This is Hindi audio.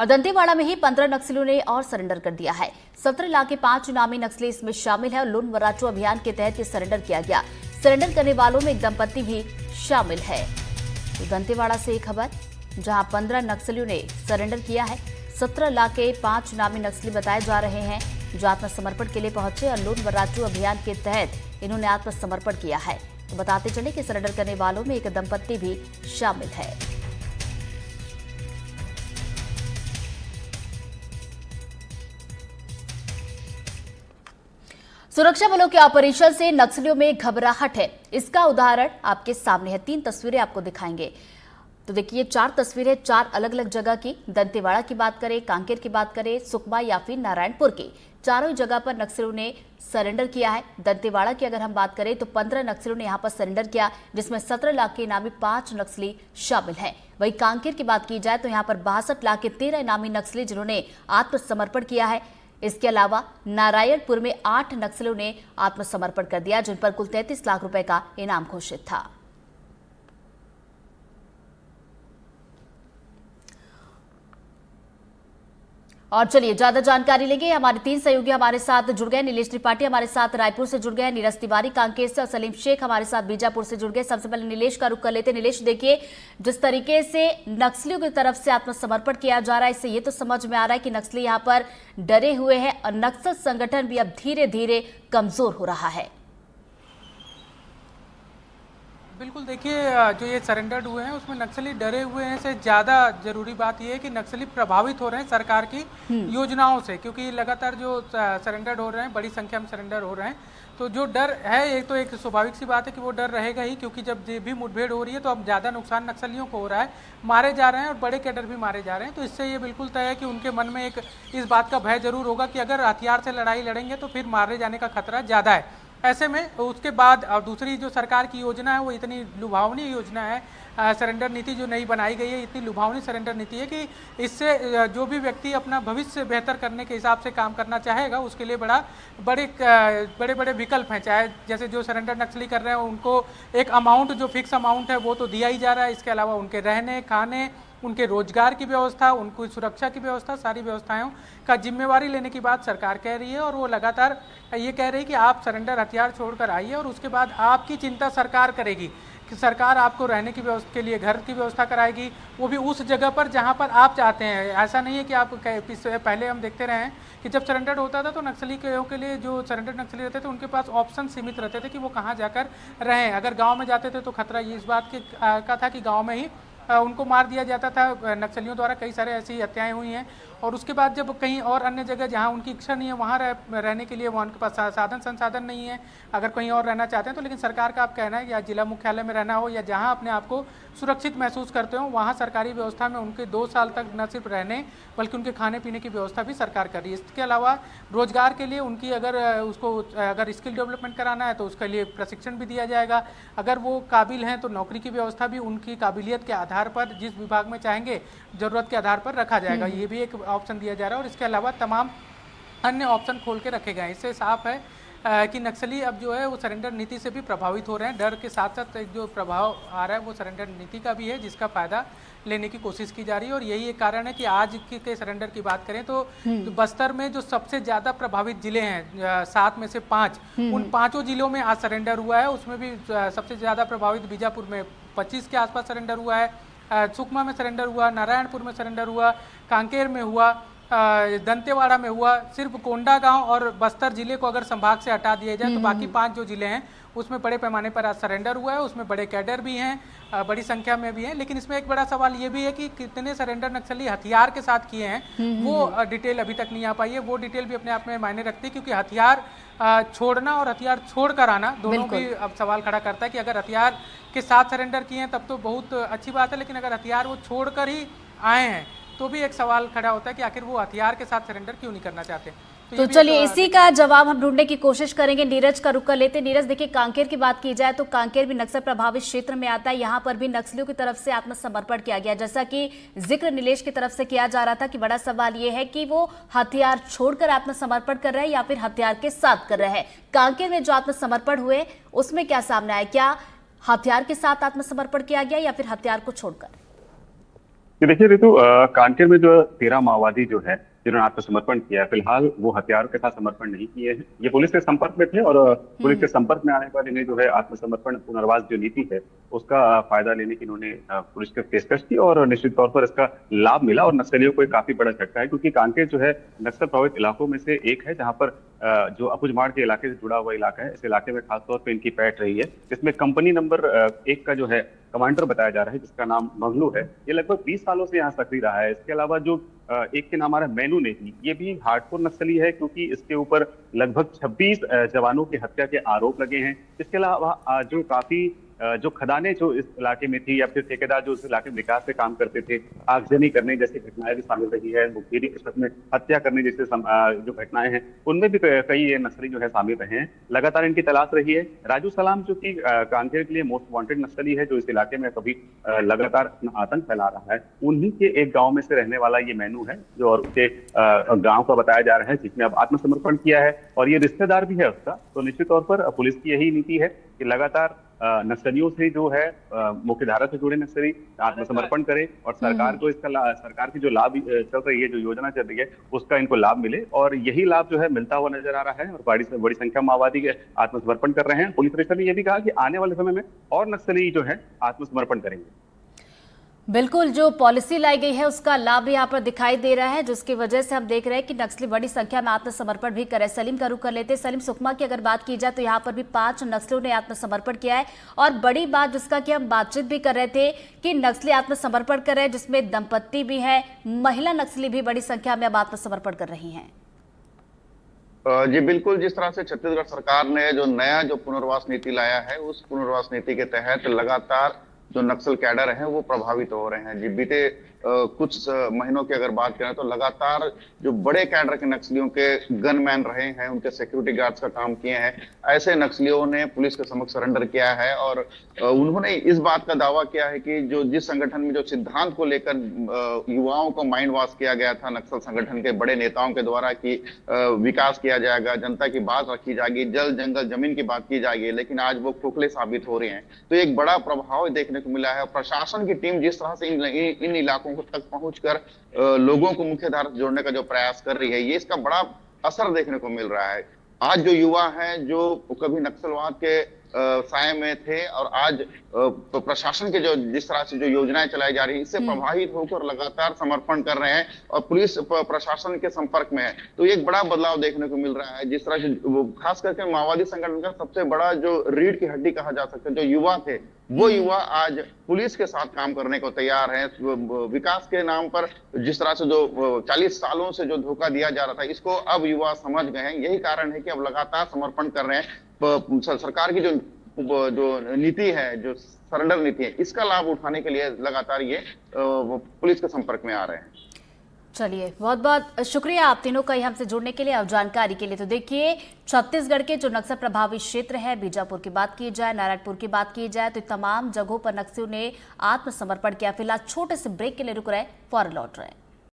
और दंतेवाड़ा में ही 15 नक्सलियों ने और सरेंडर कर दिया है। 17 लाख के 5 इनामी नक्सली इसमें शामिल है और लून वराचू अभियान के तहत ये सरेंडर किया गया। सरेंडर करने वालों में एक दंपत्ति भी शामिल है। तो दंतेवाड़ा से एक खबर, जहां 15 नक्सलियों ने सरेंडर किया है। 17 लाख के 5 इनामी नक्सली बताए जा रहे हैं जो आत्मसमर्पण के लिए पहुंचे और लून वराचू अभियान के तहत इन्होंने आत्मसमर्पण किया है। तो बताते चले कि सरेंडर करने वालों में एक दंपत्ति भी शामिल है। सुरक्षा बलों के ऑपरेशन से नक्सलियों में घबराहट है। इसका उदाहरण आपके सामने है। 3 तस्वीरें आपको दिखाएंगे। तो देखिए 4 तस्वीरें 4 अलग अलग जगह की। दंतेवाड़ा की बात करें, कांकेर की बात करें, सुकमा या फिर नारायणपुर की, चारों जगह पर नक्सलियों ने सरेंडर किया है। दंतेवाड़ा की अगर हम बात करें तो 15 नक्सलियों ने यहां पर सरेंडर किया, जिसमें 17 लाख के इनामी 5 नक्सली शामिल हैं। वहीं कांकेर की बात की जाए तो यहां पर 62 लाख के 13 इनामी नक्सली जिन्होंने आत्मसमर्पण किया है। इसके अलावा नारायणपुर में 8 नक्सलियों ने आत्मसमर्पण कर दिया, जिन पर कुल 33 लाख रुपए का इनाम घोषित था। और चलिए ज्यादा जानकारी लेंगे। हमारे 3 सहयोगी हमारे साथ जुड़ गए। नीलेश त्रिपाठी हमारे साथ रायपुर से जुड़ गए, नीरज तिवारी कांकेर से और सलीम शेख हमारे साथ बीजापुर से जुड़ गए। सबसे पहले नीलेश का रुख कर लेते। नीलेश, देखिए जिस तरीके से नक्सलियों की तरफ से आत्मसमर्पण किया जा रहा है, इससे ये तो समझ में आ रहा है कि नक्सली यहाँ पर डरे हुए हैं और नक्सल संगठन भी अब धीरे धीरे कमजोर हो रहा है। बिल्कुल, देखिए जो ये सरेंडर्ड हुए हैं उसमें नक्सली डरे हुए हैं से ज़्यादा जरूरी बात यह है कि नक्सली प्रभावित हो रहे हैं सरकार की योजनाओं से, क्योंकि लगातार जो सरेंडर्ड हो रहे हैं, बड़ी संख्या में सरेंडर हो रहे हैं। तो जो डर है, एक स्वाभाविक सी बात है कि वो डर रहेगा ही, क्योंकि जब भी मुठभेड़ हो रही है तो अब ज़्यादा नुकसान नक्सलियों को हो रहा है, मारे जा रहे हैं और बड़े कैडर भी मारे जा रहे हैं। तो इससे ये बिल्कुल तय है कि उनके मन में एक इस बात का भय जरूर होगा कि अगर हथियार से लड़ाई लड़ेंगे तो फिर मारे जाने का खतरा ज़्यादा है। ऐसे में उसके बाद और दूसरी जो सरकार की योजना है वो इतनी लुभावनी योजना है, सरेंडर नीति जो नई बनाई गई है, इतनी लुभावनी सरेंडर नीति है कि इससे जो भी व्यक्ति अपना भविष्य बेहतर करने के हिसाब से काम करना चाहेगा उसके लिए बड़े बड़े विकल्प हैं। चाहे जैसे जो सरेंडर नक्सली कर रहे हैं उनको एक अमाउंट, जो फिक्स अमाउंट है वो तो दिया ही जा रहा है। इसके अलावा उनके रहने खाने, उनके रोजगार की व्यवस्था, उनकी सुरक्षा की व्यवस्था, सारी व्यवस्थाओं का जिम्मेवारी लेने की बात सरकार कह रही है। और वो लगातार ये कह रही है कि आप सरेंडर हथियार छोड़कर आइए और उसके बाद आपकी चिंता सरकार करेगी कि सरकार आपको रहने की व्यवस्था के लिए घर की व्यवस्था कराएगी, वो भी उस जगह पर जहां पर आप चाहते हैं। ऐसा नहीं है कि आप पहले हम देखते रहे हैं कि जब सरेंडर होता था तो नक्सली के लिए जो सरेंडर नक्सली रहते थे उनके पास ऑप्शन सीमित रहते थे कि वो कहाँ जाकर रहें। अगर गाँव में जाते थे तो खतरा ये इस बात का था कि गाँव में ही उनको मार दिया जाता था। नक्सलियों द्वारा कई सारे ऐसी हत्याएं हुई हैं। और उसके बाद जब कहीं और अन्य जगह जहां उनकी इच्छा नहीं है वहां रहने के लिए वहाँ उनके पास साधन संसाधन नहीं है, अगर कहीं और रहना चाहते हैं तो, लेकिन सरकार का आप कहना है या जिला मुख्यालय में रहना हो या जहां अपने आप को सुरक्षित महसूस करते हो वहाँ सरकारी व्यवस्था में उनके 2 साल तक न सिर्फ रहने बल्कि उनके खाने पीने की व्यवस्था भी सरकार कर रही है। इसके अलावा रोजगार के लिए उनकी अगर स्किल डेवलपमेंट कराना है तो उसके लिए प्रशिक्षण भी दिया जाएगा। अगर वो काबिल हैं तो नौकरी की व्यवस्था भी उनकी काबिलियत के आधार पर जिस विभाग में चाहेंगे जरूरत के आधार पर रखा जाएगा। ये भी एक ऑप्शन दिया जा रहा है और इसके अलावा तमाम अन्य ऑप्शन खोल के रखे गए हैं। इससे साफ है कि नक्सली अब जो है वो सरेंडर नीति से भी प्रभावित हो रहे हैं। डर के साथ साथ एक जो प्रभाव आ रहा है वो सरेंडर नीति का भी है, जिसका फायदा लेने की कोशिश की जा रही है। और यही एक कारण है कि आज के सरेंडर की बात करें तो बस्तर में जो सबसे ज्यादा प्रभावित जिले हैं 7 में से 5, उन 5 जिलों में आज सरेंडर हुआ है। उसमें भी सबसे ज्यादा प्रभावित बीजापुर में 25 के आसपास सरेंडर हुआ है, सुकमा में सरेंडर हुआ, नारायणपुर में सरेंडर हुआ, कांकेर में हुआ, दंतेवाड़ा में हुआ। सिर्फ कोंडागांव और बस्तर जिले को अगर संभाग से हटा दिया जाए तो बाकी 5 जो जिले हैं उसमें बड़े पैमाने पर आज सरेंडर हुआ है। उसमें बड़े कैडर भी हैं, बड़ी संख्या में भी हैं। लेकिन इसमें एक बड़ा सवाल ये भी है कि कितने सरेंडर नक्सली हथियार के साथ किए हैं, वो डिटेल अभी तक नहीं आ पाई है। वो डिटेल भी अपने आप में मायने रखती है, क्योंकि हथियार छोड़ना और हथियार छोड़कर आना दोनों भी अब सवाल खड़ा करता है कि अगर हथियार के साथ सरेंडर किए हैं तब तो बहुत अच्छी बात है, लेकिन अगर हथियार वो छोड़कर ही आए हैं तो भी एक सवाल खड़ा होता है कि आखिर वो हथियार के साथ सरेंडर क्यों नहीं करना चाहते। तो चलिए इसी का जवाब हम ढूंढने की कोशिश करेंगे। नीरज का रुख कर लेते। नीरज, देखिए कांकेर की बात की जाए तो कांकेर भी नक्सल प्रभावित क्षेत्र में आता है। यहाँ पर भी नक्सलियों की तरफ से आत्मसमर्पण किया गया, जैसा कि जिक्र नीलेश की तरफ से किया जा रहा था कि बड़ा सवाल ये है कि वो हथियार छोड़कर आत्मसमर्पण कर रहे हैं या फिर हथियार के साथ कर रहे हैं। कांकेर में जो आत्मसमर्पण हुए उसमें क्या सामने आया? क्या हथियार के साथ आत्मसमर्पण किया गया या फिर हथियार को छोड़कर? ये देखिए रितु, कांकेर में जो 13 माओवादी जो है जिन्होंने आत्मसमर्पण किया है, फिलहाल वो हथियारों के साथ समर्पण नहीं किए हैं। ये पुलिस के संपर्क में थे और पुलिस के संपर्क में आने पर इन्हें जो है आत्मसमर्पण पुनर्वास जो नीति है उसका फायदा लेने की इन्होंने पुलिस को पेशकश की और निश्चित तौर पर इसका लाभ मिला। और नक्सलियों को एक काफी बड़ा झटका है, क्योंकि कांकेर जो है नक्सल प्रभावित इलाकों में से एक है, जहां पर जो अपुझमाड़ के इलाके से जुड़ा हुआ इलाका है। इस इलाके में खासतौर पर इनकी पैठ रही है। इसमें कंपनी नंबर 1 का जो है कमांडर बताया जा रहा है, जिसका नाम मंगलू है। ये लगभग 20 सालों से यहाँ सक्रिय रहा है। इसके अलावा जो एक के नाम आ रहा है मैनू नेगी, ये भी हार्डकोर नक्सली है, क्योंकि इसके ऊपर लगभग 26 जवानों की हत्या के आरोप लगे हैं। इसके अलावा जो काफी जो खदानें जो इस इलाके में थी या फिर ठेकेदार जो इस इलाके में विकास से काम करते थे, आगजनी करने जैसी घटनाएं भी शामिल रही है। मुखबिरी के शक में हत्या करने जैसे जो घटनाएं हैं उनमें भी कई ये नक्सली जो है शामिल रहे हैं। लगातार इनकी तलाश रही है। राजू सलाम जो कि कांकेर के लिए मोस्ट वांटेड नक्सली है, जो इस इलाके में कभी लगातार अपना आतंक फैला रहा है, उन्हीं के एक गाँव में से रहने वाला ये मैनू है, जो और उसके गाँव का बताया जा रहा है, जिसने अब आत्मसमर्पण किया है और ये रिश्तेदार भी है उसका। तो निश्चित तौर पर पुलिस की यही नीति है कि लगातार नक्सलियों से जो है मुख्य धारा से जुड़े नक्सली आत्मसमर्पण करें और सरकार को इसका सरकार की जो लाभ चल रही है, जो योजना चल रही है, उसका इनको लाभ मिले। और यही लाभ जो है मिलता हुआ नजर आ रहा है और बड़ी संख्या माओवादी आत्मसमर्पण कर रहे हैं। पुलिस अधीक्षक ने यह भी कहा कि आने वाले समय में और नक्सली जो है आत्मसमर्पण करेंगे। बिल्कुल, जो पॉलिसी लाई गई है उसका लाभ भी यहाँ पर दिखाई दे रहा है, जिसकी वजह से हम देख रहे हैं कि नक्सली बड़ी संख्या में आत्मसमर्पण भी करे। सलीम का रुख कर लेते हैं। सलीम, सुकमा की अगर बात की जाए तो यहाँ पर भी 5 नक्सलियों ने आत्मसमर्पण किया है और बड़ी बात जिसका कि हम बातचीत भी कर रहे थे कि नक्सली आत्मसमर्पण कर रहे हैं, जिसमें दंपत्ति भी है, महिला नक्सली भी बड़ी संख्या में अब आत्मसमर्पण कर रही है। जी बिल्कुल, जिस तरह से छत्तीसगढ़ सरकार ने जो नया पुनर्वास नीति लाया है, उस पुनर्वास नीति के तहत लगातार जो नक्सल कैडर हैं वो प्रभावित हो रहे हैं। जी बीते कुछ महीनों की अगर बात करें तो लगातार जो बड़े कैडर के नक्सलियों के गनमैन रहे हैं, उनके सिक्योरिटी गार्ड्स का काम किए हैं, ऐसे नक्सलियों ने पुलिस के समक्ष सरेंडर किया है। और उन्होंने इस बात का दावा किया है कि जो जिस संगठन में जो सिद्धांत को लेकर युवाओं को माइंड वॉश किया गया था नक्सल संगठन के बड़े नेताओं के द्वारा कि विकास किया जाएगा, जनता की बात रखी जाएगी, जल जंगल जमीन की बात की जाएगी, लेकिन आज वो खोखले साबित हो रहे हैं। तो एक बड़ा प्रभाव देखने को मिला है। प्रशासन की टीम जिस तरह से इन इलाकों तक पहुंचकर लोगों को मुख्य धारा से जोड़ने का जो प्रयास कर रही है, ये इसका बड़ा असर देखने को मिल रहा है। आज जो युवा हैं जो कभी नक्सलवाद के साए में थे और आज प्रशासन के जो जिस तरह से जो योजनाएं चलाई जा रही है, इससे प्रभावित होकर लगातार समर्पण कर रहे हैं और पुलिस प्रशासन के संपर्क में है। तो एक बड़ा बदलाव देखने को मिल रहा है। जिस तरह से खास करके माओवादी संगठन का सबसे बड़ा जो रीढ़ की हड्डी कहा जा सकता है, जो युवा थे, वो युवा आज पुलिस के साथ काम करने को तैयार है। विकास के नाम पर जिस तरह से जो 40 सालों से जो धोखा दिया जा रहा था, इसको अब युवा समझ गए हैं। यही कारण है कि अब लगातार समर्पण कर रहे हैं। सरकार की जो नीति है, जो सरेंडर नीति है, इसका लाभ उठाने के लिए लगातार ये पुलिस के संपर्क में आ रहे हैं। चलिए, बहुत बहुत शुक्रिया आप तीनों का हमसे जुड़ने के लिए और जानकारी के लिए। तो देखिए, छत्तीसगढ़ के जो नक्सल प्रभावित क्षेत्र है, बीजापुर की बात की जाए, नारायणपुर की बात की जाए, तो तमाम जगहों पर नक्सलियों ने आत्मसमर्पण किया। फिलहाल छोटे से ब्रेक के लिए रुक रहे, फौरन लौट रहे हैं।